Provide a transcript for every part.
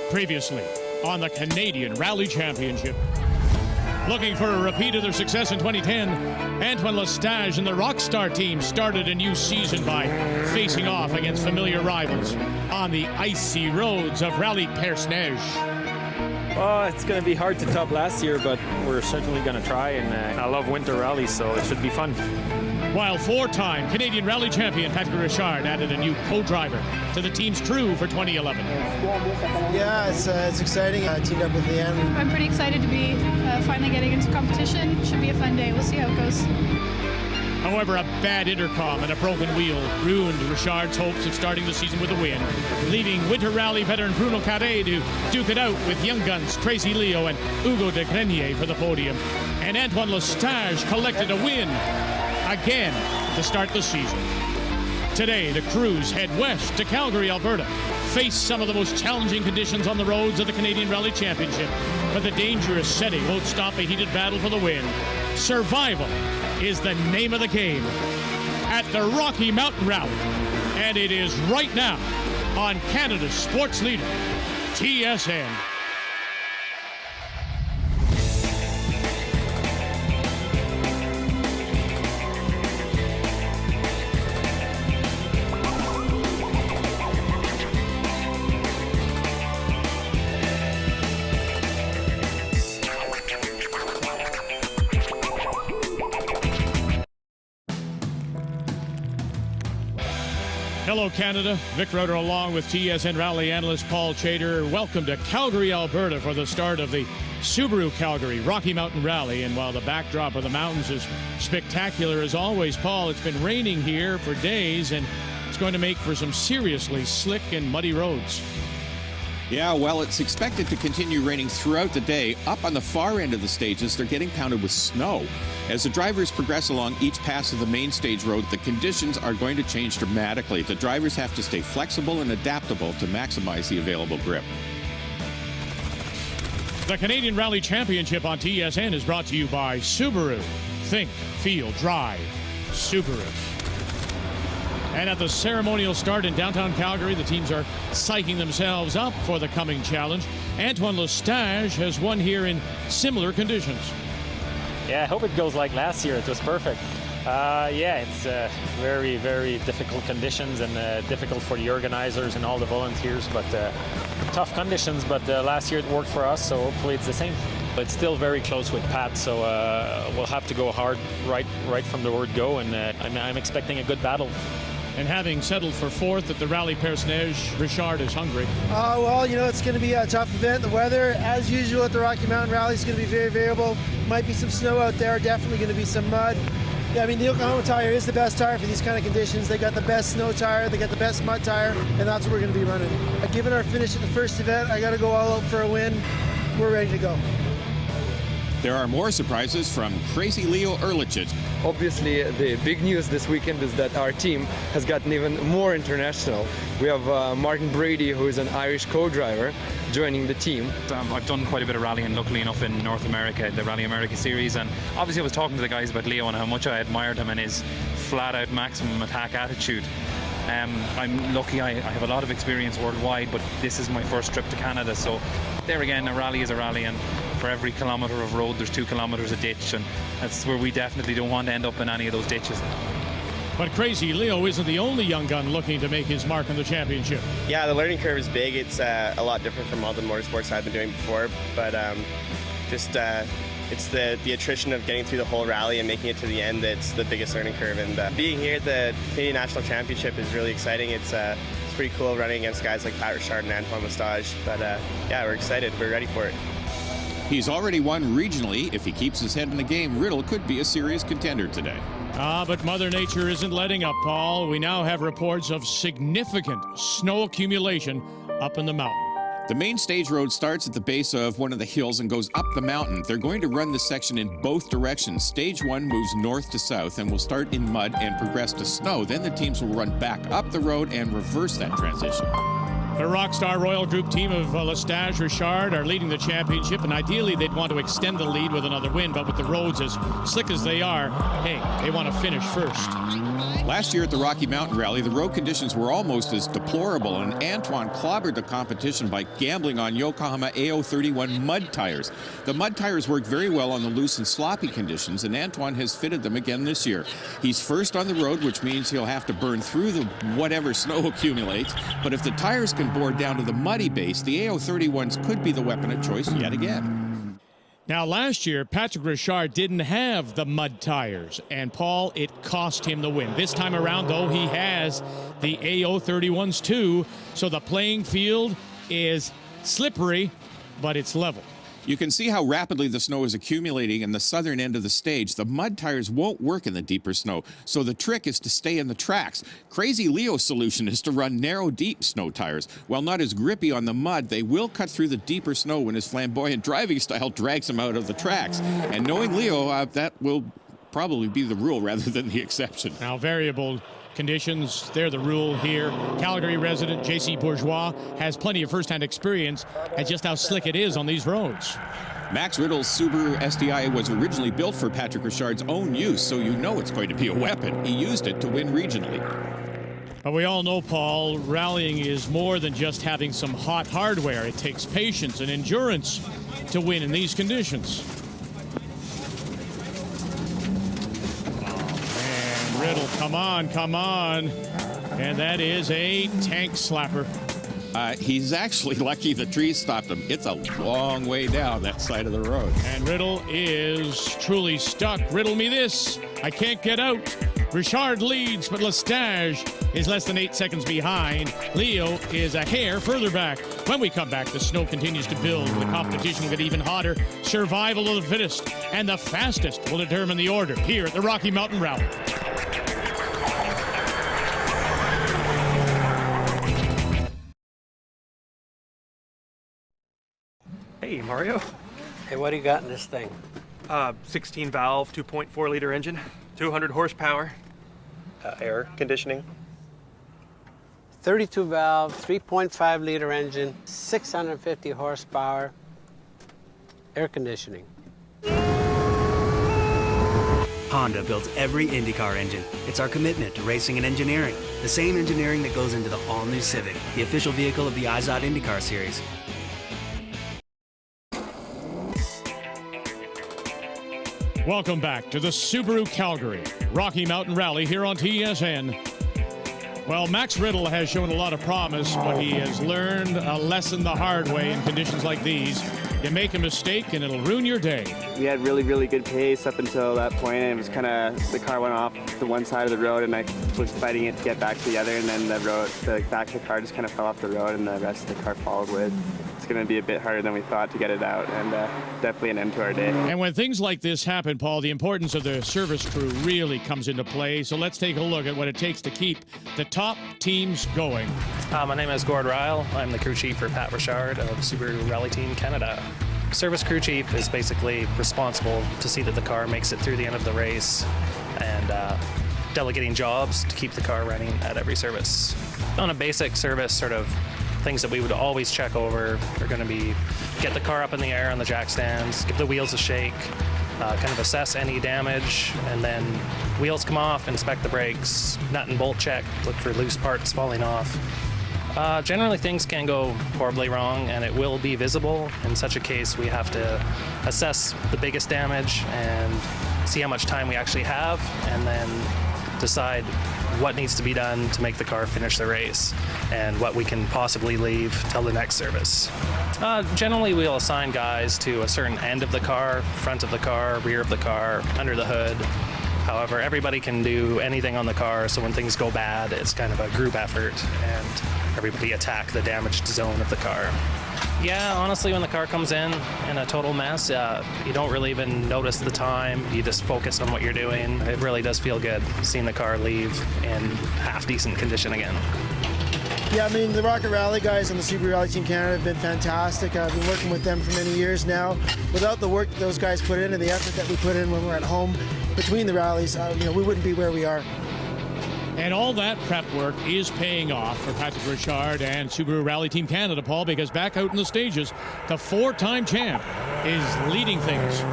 Previously on the Canadian Rally Championship. Looking for a repeat of their success in 2010, Antoine Lestage and the ROCKSTAR team started a new season by facing off against familiar rivals on the icy roads of Rally-Persneige. Oh, it's going to be hard to top last year, but we're certainly going to try, and I love winter rallies, so it should be fun. While four-time Canadian Rally champion Patrick Richard added a new co-driver to the team's crew for 2011. Yeah, it's exciting. I teamed up with Leanne. I'm pretty excited to be finally getting into competition. Should be a fun day. We'll see how it goes. However, a bad intercom and a broken wheel ruined Richard's hopes of starting the season with a win, leaving Winter Rally veteran Bruno Carré to duke it out with young guns Tracy Leo and Hugo de Grenier for the podium. And Antoine Lestage collected a win again to start the season. Today, the crews head west to Calgary, Alberta, face some of the most challenging conditions on the roads of the Canadian Rally Championship, but the dangerous setting won't stop a heated battle for the win. Survival is the name of the game at the Rocky Mountain Rally, and it is right now on Canada's sports leader, TSN. Hello, Canada. Vic Reuter along with TSN Rally analyst Paul Chater. Welcome to Calgary, Alberta for the start of the Subaru Calgary Rocky Mountain Rally. And while the backdrop of the mountains is spectacular as always, Paul, it's been raining here for days and it's going to make for some seriously slick and muddy roads. Yeah, well, it's expected to continue raining throughout the day. Up on the far end of the stages, they're getting pounded with snow. As the drivers progress along each pass of the main stage road, the conditions are going to change dramatically. The drivers have to stay flexible and adaptable to maximize the available grip. The Canadian Rally Championship on TSN is brought to you by Subaru. Think, feel, drive. Subaru. And at the ceremonial start in downtown Calgary, the teams are psyching themselves up for the coming challenge. Antoine Lestage has won here in similar conditions. Yeah, I hope it goes like last year. It was perfect. Yeah, it's very, very difficult conditions and difficult for the organizers and all the volunteers, but tough conditions. But last year it worked for us, so hopefully it's the same. It's still very close with Pat, so we'll have to go hard right from the word go, and I'm expecting a good battle. And having settled for fourth at the Rally-Persneige, Richard is hungry. Well, you know, it's going to be a tough event. The weather, as usual at the Rocky Mountain Rally, is going to be very variable. Might be some snow out there, definitely going to be some mud. Yeah, I mean, the Oklahoma tire is the best tire for these kind of conditions. They got the best snow tire, they got the best mud tire, and that's what we're going to be running. Given our finish at the first event, I got to go all out for a win. We're ready to go. There are more surprises from Crazy Leo Erlichich. Obviously, the big news this weekend is that our team has gotten even more international. We have Martin Brady, who is an Irish co-driver, joining the team. I've done quite a bit of rallying, luckily enough, in North America, the Rally America series, and obviously I was talking to the guys about Leo and how much I admired him and his flat-out maximum attack attitude. I'm lucky I have a lot of experience worldwide, but this is my first trip to Canada, so there again, a rally is a rally, and for every kilometre of road there's 2 kilometres of ditch, and that's where we definitely don't want to end up in any of those ditches. But Crazy Leo isn't the only young gun looking to make his mark in the championship. Yeah, the learning curve is big. It's a lot different from all the motorsports I've been doing before, but it's the attrition of getting through the whole rally and making it to the end that's the biggest learning curve. And being here at the Canadian National Championship is really exciting. It's pretty cool running against guys like Pat Richard and Antoine Lestage. But yeah, we're excited. We're ready for it. He's already won regionally. If he keeps his head in the game, Riddle could be a serious contender today. But Mother Nature isn't letting up, Paul. We now have reports of significant snow accumulation up in the mountain. The main stage road starts at the base of one of the hills and goes up the mountain. They're going to run this section in both directions. Stage 1 moves north to south and will start in mud and progress to snow. Then the teams will run back up the road and reverse that transition. The ROCKSTAR Royal Group team of Lestage, Richard are leading the championship, and ideally they'd want to extend the lead with another win, but with the roads as slick as they are, hey, they want to finish first. Last year at the Rocky Mountain Rally, the road conditions were almost as deplorable, and Antoine clobbered the competition by gambling on Yokohama AO31 mud tires. The mud tires work very well on the loose and sloppy conditions, and Antoine has fitted them again this year. He's first on the road, which means he'll have to burn through the whatever snow accumulates, but if the tires can bore down to the muddy base, the AO31s could be the weapon of choice yet again. Now, last year, Patrick Richard didn't have the mud tires, and Paul, it cost him the win. This time around, though, he has the AO31s too, so the playing field is slippery, but it's level. You can see how rapidly the snow is accumulating in the southern end of the stage. The mud tires won't work in the deeper snow, so the trick is to stay in the tracks. Crazy Leo's solution is to run narrow, deep snow tires. While not as grippy on the mud, they will cut through the deeper snow when his flamboyant driving style drags him out of the tracks. And knowing Leo, that will probably be the rule rather than the exception. Now, variable conditions, they're the rule here. Calgary resident J.C. Bourgeois has plenty of first-hand experience at just how slick it is on these roads. Max Riddle's Subaru STI was originally built for Patrick Richard's own use, so you know it's going to be a weapon. He used it to win regionally. But we all know, Paul, rallying is more than just having some hot hardware. It takes patience and endurance to win in these conditions. Riddle, come on, come on. And that is a tank slapper. He's actually lucky the trees stopped him. It's a long way down that side of the road. And Riddle is truly stuck. Riddle me this. I can't get out. Richard leads, but Lestage is less than 8 seconds behind. Leo is a hair further back. When we come back, the snow continues to build. The competition will get even hotter. Survival of the fittest and the fastest will determine the order here at the Rocky Mountain Rally. Hey, Mario. Hey, what do you got in this thing? 16 valve, 2.4 liter engine, 200 horsepower. Air conditioning. 32 valve, 3.5 liter engine, 650 horsepower, air conditioning. Honda builds every IndyCar engine. It's our commitment to racing and engineering. The same engineering that goes into the all-new Civic, the official vehicle of the IZOD IndyCar Series. Welcome back to the Subaru Calgary Rocky Mountain Rally here on TSN. Well, Max Riddle has shown a lot of promise, but he has learned a lesson the hard way in conditions like these. You make a mistake and it'll ruin your day. We had really good pace up until that point, and it was kind of, the car went off the one side of the road, and I was fighting it to get back to the other, and then the back of the car just kind of fell off the road, and the rest of the car followed with. It's going to be a bit harder than we thought to get it out, and definitely an end to our day. And when things like this happen, Paul, the importance of the service crew really comes into play. So let's take a look at what it takes to keep the top teams going. My name is GORD RYALL. I'm the crew chief for Pat Richard of Subaru Rally Team Canada. Service crew chief is basically responsible to see that the car makes it through the end of the race and delegating jobs to keep the car running at every service. On a basic service, sort of things that we would always check over are going to be get the car up in the air on the jack stands, give the wheels a shake, kind of assess any damage, and then wheels come off, inspect the brakes, nut and bolt check, look for loose parts falling off. Generally things can go horribly wrong, and it will be visible. In such a case, we have to assess the biggest damage and see how much time we actually have, and then decide what needs to be done to make the car finish the race and what we can possibly leave till the next service. Generally, we'll assign guys to a certain end of the car, front of the car, rear of the car, under the hood. However, everybody can do anything on the car, so when things go bad, it's kind of a group effort and everybody attack the damaged zone of the car. Yeah, honestly, when the car comes in a total mess, you don't really even notice the time. You just focus on what you're doing. It really does feel good seeing the car leave in half-decent condition again. Yeah, I mean, the Rocket Rally guys on the Subaru Rally Team Canada have been fantastic. I've been working with them for many years now. Without the work that those guys put in and the effort that we put in when we're at home between the rallies, we wouldn't be where we are. And all that prep work is paying off for Patrick Richard and Subaru Rally Team Canada, Paul, because back out in the stages, the four-time champ is leading things.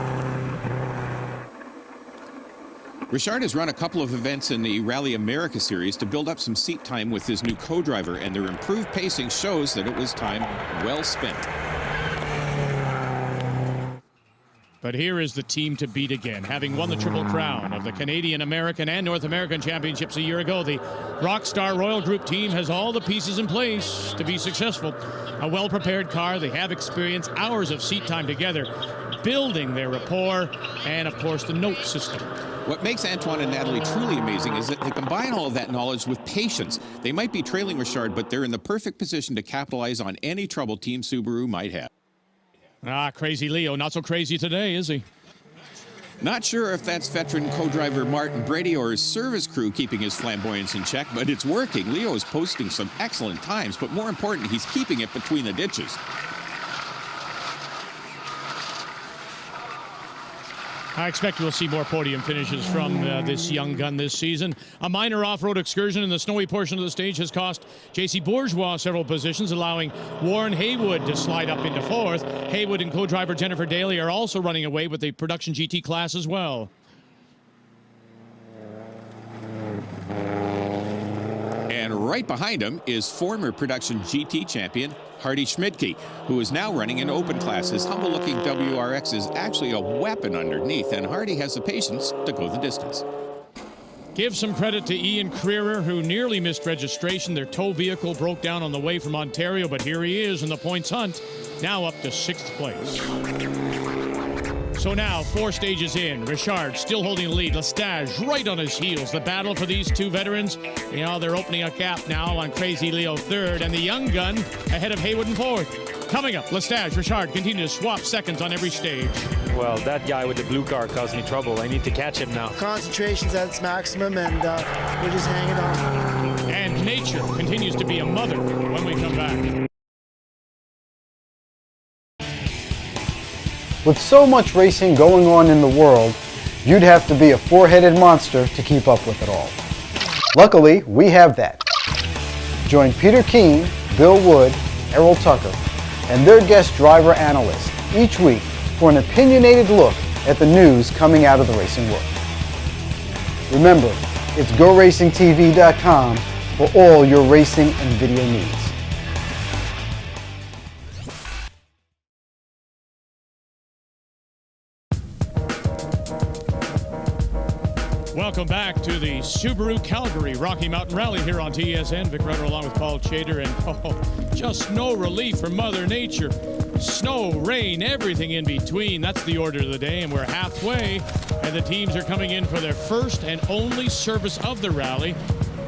Richard has run a couple of events in the Rally America series to build up some seat time with his new co-driver, and their improved pacing shows that it was time well spent. But here is the team to beat again. Having won the Triple Crown of the Canadian, American, and North American Championships a year ago, the ROCKSTAR Royal Group team has all the pieces in place to be successful. A well-prepared car, they have experience, hours of seat time together, building their rapport, and of course the note system. What makes Antoine and Natalie truly amazing is that they combine all of that knowledge with patience. They might be trailing Richard, but they're in the perfect position to capitalize on any trouble Team Subaru might have. Crazy Leo, not so crazy today, is he? Not sure if that's veteran co-driver Martin Brady or his service crew keeping his flamboyance in check, but it's working. Leo is posting some excellent times, but more important, he's keeping it between the ditches. I expect we'll see more podium finishes from this young gun this season. A minor off-road excursion in the snowy portion of the stage has cost J.C. Bourgeois several positions, allowing Warren Haywood to slide up into fourth. Haywood and co-driver Jennifer Daly are also running away with the production GT class as well. And right behind him is former production GT champion Hardy Schmidtke, who is now running an open class. His humble-looking WRX is actually a weapon underneath, and Hardy has the patience to go the distance. Give some credit to Ian Creerer, who nearly missed registration. Their tow vehicle broke down on the way from Ontario, but here he is in the points hunt, now up to 6th place. So now, 4 stages in, Richard still holding the lead. Lestage right on his heels. The battle for these two veterans, you know, they're opening a gap now on Crazy Leo 3rd, and the young gun ahead of Haywood in 4th. Coming up, Lestage, Richard continue to swap seconds on every stage. Well, that guy with the blue car caused me trouble. I need to catch him now. Concentration's at its maximum, and we're just hanging on. And nature continues to be a mother when we come back. With so much racing going on in the world, you'd have to be a four-headed monster to keep up with it all. Luckily, we have that. Join Peter Keene, Bill Wood, Errol Tucker, and their guest driver analyst each week for an opinionated look at the news coming out of the racing world. Remember, it's GoRacingTV.com for all your racing and video needs. Welcome back to the Subaru Calgary Rocky Mountain Rally here on TSN. Vic Rutter along with Paul Chater, and just no relief from Mother Nature. Snow, rain, everything in between. That's the order of the day, and we're halfway, and the teams are coming in for their first and only service of the rally.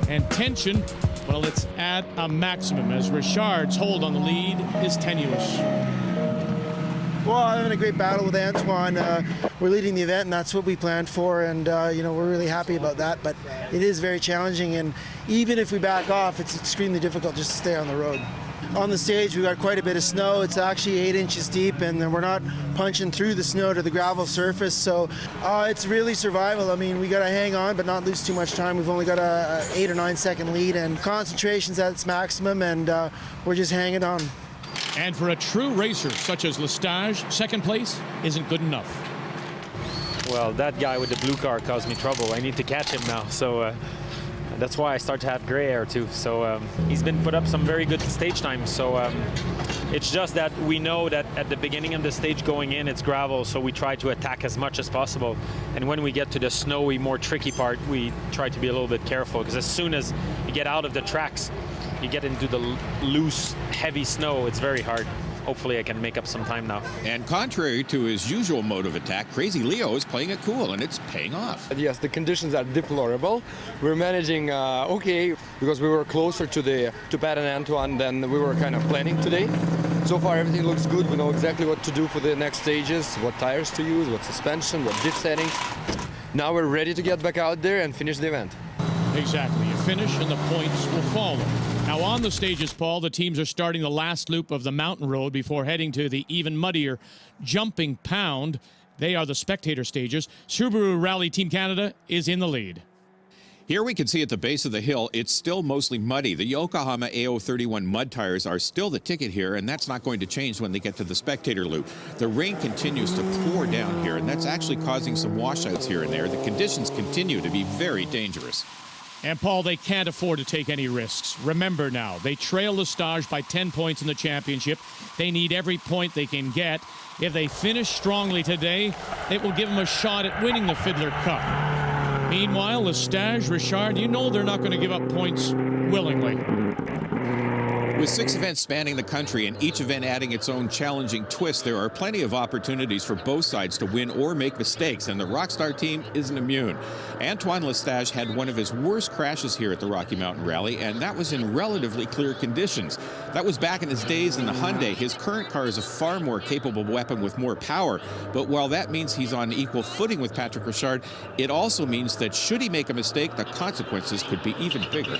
And tension, well, it's at a maximum as Richard's hold on the lead is tenuous. Well, I'm having a great battle with Antoine. We're leading the event, and that's what we planned for, and you know, we're really happy about that. But it is very challenging, and even if we back off, it's extremely difficult just to stay on the road. On the stage, we got quite a bit of snow. It's actually 8 inches deep, and then we're not punching through the snow to the gravel surface, so it's really survival. I mean, we got to hang on but not lose too much time. We've only got a 8 or 9 second lead, and concentration's at its maximum, and we're just hanging on. And for a true racer such as Lestage, 2nd place isn't good enough. Well, that guy with the blue car caused me trouble. I need to catch him now, so that's why I start to have gray hair too. So he's been put up some very good stage time. So it's just that we know that at the beginning of the stage going in, it's gravel, so we try to attack as much as possible. And when we get to the snowy, more tricky part, we try to be a little bit careful, because as soon as you get out of the tracks, you get into the loose, heavy snow, it's very hard. Hopefully I can make up some time now. And contrary to his usual mode of attack, Crazy Leo is playing it cool, and it's paying off. Yes, the conditions are deplorable. We're managing okay, because we were closer to Pat and Antoine than we were kind of planning today. So far everything looks good. We know exactly what to do for the next stages, what tires to use, what suspension, what diff settings. Now we're ready to get back out there and finish the event. Exactly. You finish and the points will follow. Now on the stages, Paul, the teams are starting the last loop of the mountain road before heading to the even muddier Jumping Pound. They are the spectator stages. Subaru Rally Team Canada is in the lead. Here we can see at the base of the hill, it's still mostly muddy. The Yokohama AO31 mud tires are still the ticket here, and that's not going to change when they get to the spectator loop. The rain continues to pour down here, and that's actually causing some washouts here and there. The conditions continue to be very dangerous. And Paul, they can't afford to take any risks. Remember now, they trail Lestage by 10 points in the championship. They need every point they can get. If they finish strongly today, it will give them a shot at winning the Fiddler Cup. Meanwhile, Lestage, Richard, you know they're not going to give up points willingly. With 6 events spanning the country and each event adding its own challenging twist, there are plenty of opportunities for both sides to win or make mistakes, and the ROCKSTAR team isn't immune. Antoine Lestage had one of his worst crashes here at the Rocky Mountain Rally, and that was in relatively clear conditions. That was back in his days in the Hyundai. His current car is a far more capable weapon with more power, but while that means he's on equal footing with Patrick Richard, it also means that should he make a mistake, the consequences could be even bigger.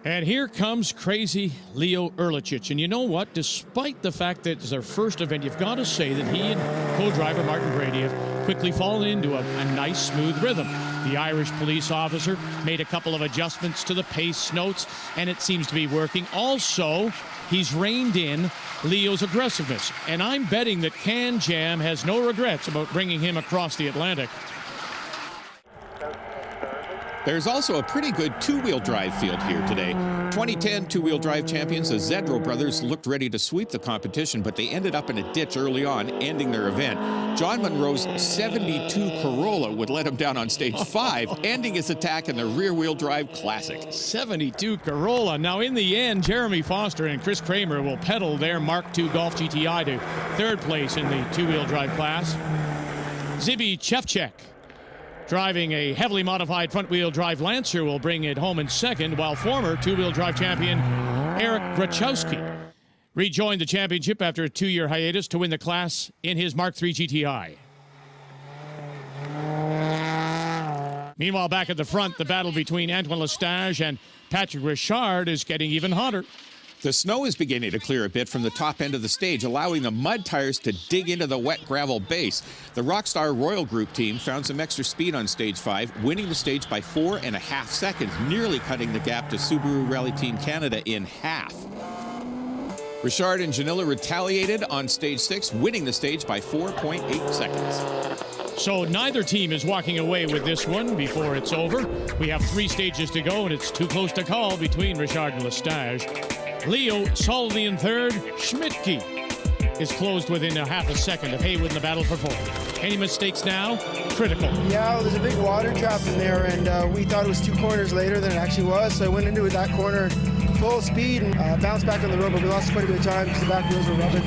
And here comes crazy Leo Erlichich. And you know what? Despite the fact that it's their first event, you've got to say that he and co-driver Martin Brady have quickly fallen into a nice, smooth rhythm. The Irish police officer made a couple of adjustments to the pace notes, and it seems to be working. Also, he's reined in Leo's aggressiveness. And I'm betting that Can Jam has no regrets about bringing him across the Atlantic. There's also a pretty good two-wheel drive field here today. 2010 two-wheel drive champions, the Zedro brothers, looked ready to sweep the competition, but they ended up in a ditch early on, ending their event. John Monroe's 72 Corolla would let him down on stage 5, ending his attack in the rear-wheel drive classic. 72 Corolla. Now, in the end, Jeremy Foster and Chris Kramer will pedal their Mark II Golf GTI to 3rd place in the two-wheel drive class. Zibi Chevchek, driving a heavily modified front-wheel drive Lancer, will bring it home in 2nd, while former two-wheel drive champion Eric Grachowski rejoined the championship after a 2-year hiatus to win the class in his Mark III GTI. Meanwhile, back at the front, the battle between Antoine Lestage and Patrick Richard is getting even hotter. The snow is beginning to clear a bit from the top end of the stage, allowing the mud tires to dig into the wet gravel base. The ROCKSTAR Royal Group team found some extra speed on stage 5, winning the stage by 4.5 seconds, nearly cutting the gap to Subaru Rally Team Canada in half. Richard and Janilla retaliated on stage 6, winning the stage by 4.8 seconds. So neither team is walking away with this one before it's over. We have 3 stages to go, and it's too close to call between Richard and Lestage. Leo solidly in 3rd. Schmidtke is closed within a half a second of Haywood in the battle for 4th. Any mistakes now? Critical. Yeah, well, there's a big water trap in there, and we thought it was 2 corners later than it actually was, so I went into that corner full speed and bounced back on the road, but we lost quite a bit of time because the back wheels were rubbing.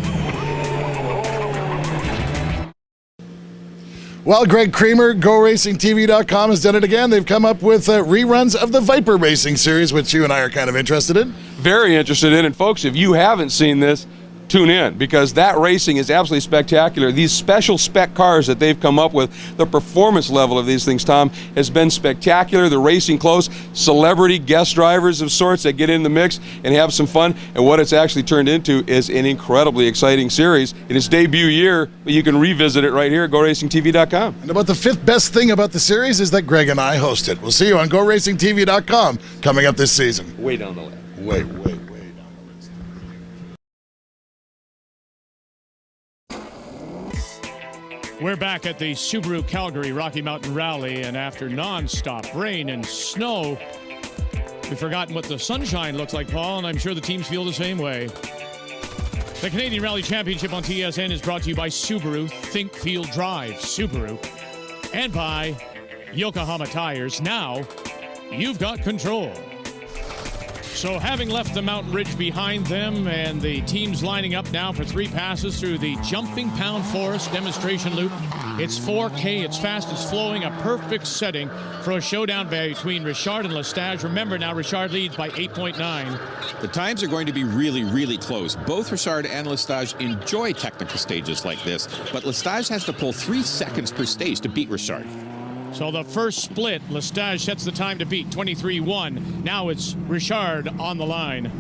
Well, Greg Kramer, GoRacingTV.com has done it again. They've come up with reruns of the Viper Racing series, which you and I are kind of interested in. Very interested in it, folks. If you haven't seen this, tune in, because that racing is absolutely spectacular. These special spec cars that they've come up with, the performance level of these things, Tom, has been spectacular. The racing close, celebrity guest drivers of sorts that get in the mix and have some fun. And what it's actually turned into is an incredibly exciting series. In its debut year, you can revisit it right here at GoRacingTV.com. And about the 5th best thing about the series is that Greg and I host it. We'll see you on GoRacingTV.com coming up this season. Way down the list. Way. We're back at the Subaru Calgary Rocky Mountain Rally, and after non-stop rain and snow, we've forgotten what the sunshine looks like, Paul, and I'm sure the teams feel the same way. The Canadian Rally Championship on TSN is brought to you by Subaru, Think, Feel, Drive, Subaru, and by Yokohama Tires. Now, you've got control. So having left the mountain ridge behind them and the teams lining up now for 3 passes through the Jumping Pound Forest demonstration loop, it's 4K, it's fast, it's flowing, a perfect setting for a showdown between Richard and Lestage. Remember now, Richard leads by 8.9. The times are going to be really, really close. Both Richard and Lestage enjoy technical stages like this, but Lestage has to pull 3 seconds per stage to beat Richard. So the first split, Lestage sets the time to beat, 23-1. Now it's Richard on the line.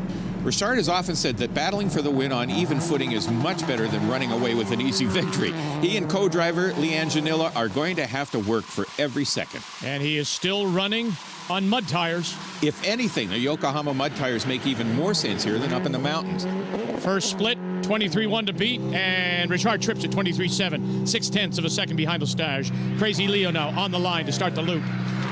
Richard has often said that battling for the win on even footing is much better than running away with an easy victory. He and co-driver Leanne Janilla are going to have to work for every second. And he is still running on mud tires. If anything, the Yokohama mud tires make even more sense here than up in the mountains. First split, 23-1 to beat, and Richard trips at 23-7, 0.6 of a second behind Lestage. Crazy Leo now on the line to start the loop.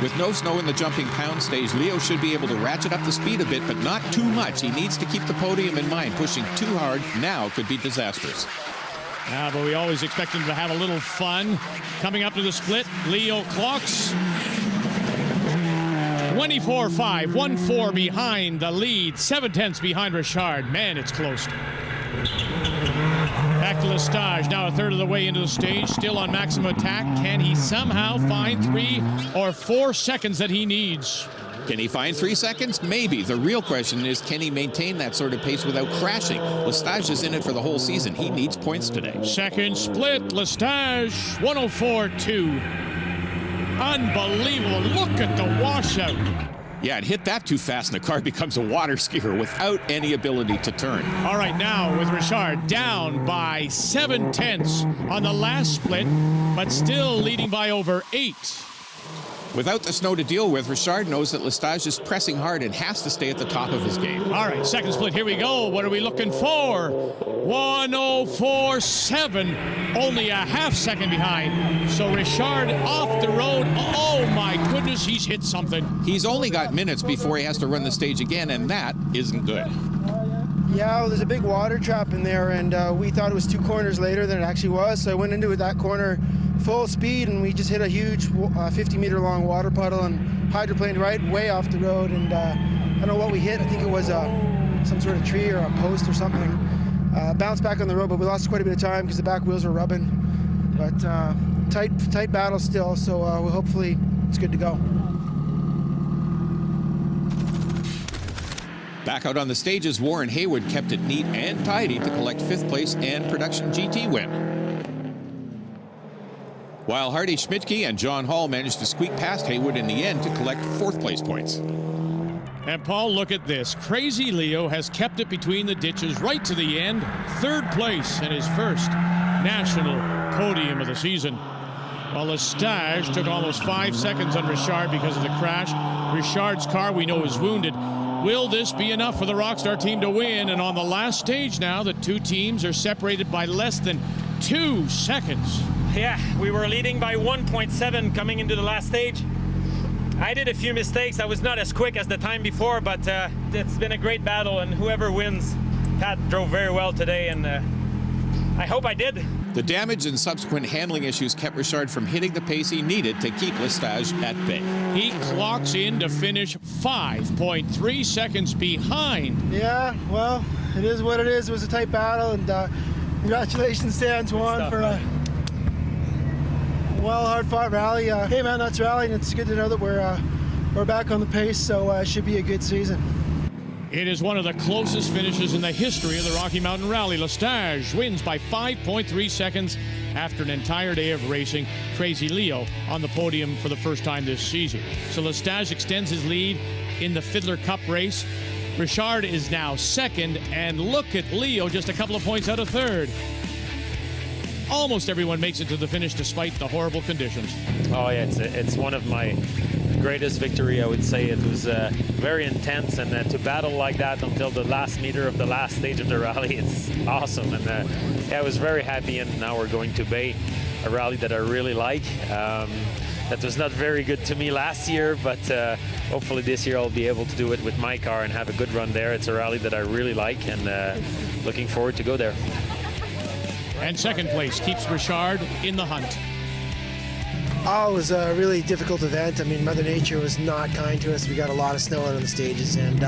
With no snow in the jumping pound stage, Leo should be able to ratchet up the speed a bit, but not too much. He needs to keep the podium in mind. Pushing too hard now could be disastrous. But we always expect him to have a little fun. Coming up to the split, Leo clocks 24-5, 1-4 behind the lead, 0.7 behind Richard. Man, it's close. Back to Lestage, now a third of the way into the stage, still on maximum attack. Can he somehow find 3 or 4 seconds that he needs? Can he find 3 seconds? Maybe. The real question is, can he maintain that sort of pace without crashing? Lestage is in it for the whole season. He needs points today. Second split, Lestage, 104.2. Unbelievable. Look at the washout. Yeah, it hit that too fast, and the car becomes a water skier without any ability to turn. All right, now with Richard down by 0.7 on the last split, but still leading by over 8. Without the snow to deal with, Richard knows that Lestage is pressing hard and has to stay at the top of his game. All right, second split, here we go. What are we looking for? 104.7, only a half second behind. So Richard off the road. Oh my goodness, he's hit something. He's only got minutes before he has to run the stage again, and that isn't good. Yeah, well, there's a big water trap in there, and we thought it was 2 corners later than it actually was, so I went into that corner full speed, and we just hit a huge 50-meter long water puddle and hydroplaned right way off the road, and I don't know what we hit. I think it was some sort of tree or a post or something. Bounced back on the road, but we lost quite a bit of time because the back wheels were rubbing. But tight battle still, so hopefully it's good to go. Back out on the stages, Warren Haywood kept it neat and tidy to collect 5th place and production GT win. While Hardy Schmidtke and John Hall managed to squeak past Haywood in the end to collect 4th place points. And Paul, look at this. Crazy Leo has kept it between the ditches right to the end. 3rd place and his first national podium of the season. While Lestage took almost 5 seconds on Richard because of the crash. Richard's car, we know, is wounded. Will this be enough for the ROCKSTAR team to win? And on the last stage now, the 2 teams are separated by less than 2 seconds. Yeah, we were leading by 1.7 coming into the last stage. I did a few mistakes. I was not as quick as the time before, but it's been a great battle, and whoever wins, Pat drove very well today, and I hope I did. The damage and subsequent handling issues kept Richard from hitting the pace he needed to keep Lestage at bay. He clocks in to finish 5.3 seconds behind. Yeah, well, it is what it is. It was a tight battle, and congratulations to Antoine for a hard-fought rally. Hey, man, that's rally, and it's good to know that we're back on the pace, so it should be a good season. It is one of the closest finishes in the history of the Rocky Mountain Rally. Lestage wins by 5.3 seconds after an entire day of racing. Crazy Leo on the podium for the first time this season. So Lestage extends his lead in the Fiddler Cup race. Richard is now 2nd, and look at Leo just a couple of points out of 3rd. Almost everyone makes it to the finish despite the horrible conditions. Oh yeah, it's one of my greatest victory, I would say. It was very intense, and to battle like that until the last meter of the last stage of the rally, it's awesome. And yeah, I was very happy, and now we're going to Bay, a rally that I really like. That was not very good to me last year, but hopefully this year I'll be able to do it with my car and have a good run there. It's a rally that I really like, and looking forward to go there. And 2nd place keeps Richard in the hunt. Oh, it was a really difficult event. I mean, Mother Nature was not kind to us. We got a lot of snow out on the stages, and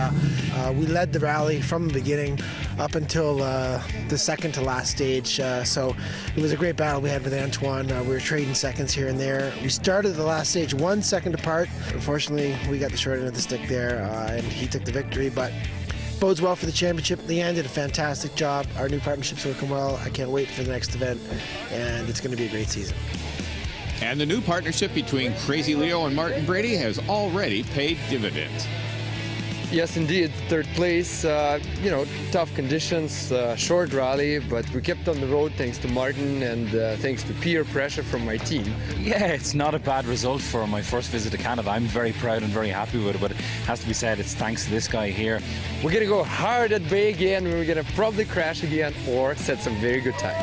we led the rally from the beginning up until the 2nd to last stage. So it was a great battle we had with Antoine. We were trading seconds here and there. We started the last stage 1 second apart. Unfortunately, we got the short end of the stick there, and he took the victory, but bodes well for the championship. Leanne did a fantastic job. Our new partnership's working well. I can't wait for the next event, and it's going to be a great season. And the new partnership between Crazy Leo and Martin Brady has already paid dividends. Yes, indeed. Third place, you know, tough conditions, short rally, but we kept on the road thanks to Martin and thanks to peer pressure from my team. Yeah, it's not a bad result for my first visit to Canada. I'm very proud and very happy with it, but it has to be said, it's thanks to this guy here. We're going to go hard at bay again, we're going to probably crash again or set some very good times.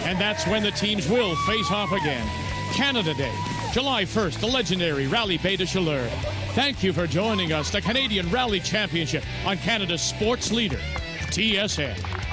And that's when the teams will face off again. Canada Day, July 1st, the legendary Rally Bay de Chaleur. Thank you for joining us, the Canadian Rally Championship on Canada's sports leader, TSN.